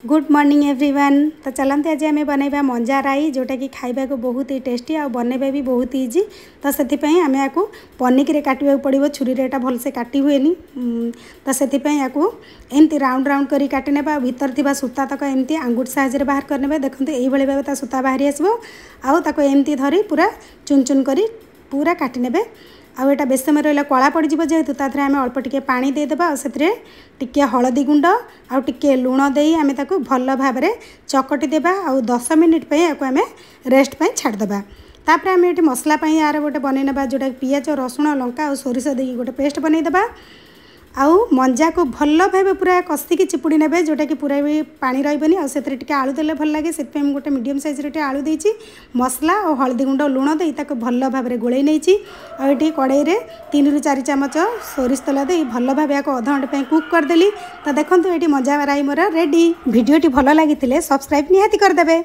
Good morning everyone. तो चलते आज आम बनइबा मंजा राई जोटा कि खाइबा को बहुत ही टेस्टी और बनइबा भी बहुत इजी। तो से आम या पनिकी काटा पड़ो छुरी रे भलसे काटी हुए। तो से एमती राउंड राउंड कर काटने भीतर थी सूता तक एमती आंगुठ साहाଯ୍य बाहर करने। देखते यही भाव सूता बाहरी आसो आमती धरी पूरा चुन चुन कर पूरा काटिने। आउ एटा बेस समय रहा कला पड़ जेहेतु ताथे आम अल्प टिके पानी देदेबा और से टिके हलदी गुंड आउ टिके लुण दे आम ताकू भल भाव चकटी देबा और 10 मिनिट आम रेस्ट पे छाड़देबा। तापर आम ये मसला यार गोटे बनईना जोटा पियाज रसुण लंका और सोरिष दे गोटे पेस्ट बनईदेबा। आउ मंजा को भल भाव पूरा कषिकी चिपुड़ी ने जोटा कि पूरा भी पानी रही और से आलू देले भल लगे से गोटे मीडियम साइज आलू देती मसला और हल्दी गुंड लुण दे भल भाव गोल नहीं ये कड़ाई रे 3 ରୁ 4 ଚାମଚ सोरिष तेल दे भल भाव या अध घंटे कुक करदेली। तो देखो ये मंजा राई मोर रेडी। वीडियोटी भल लगी सब्सक्राइब निहाती करदेबे।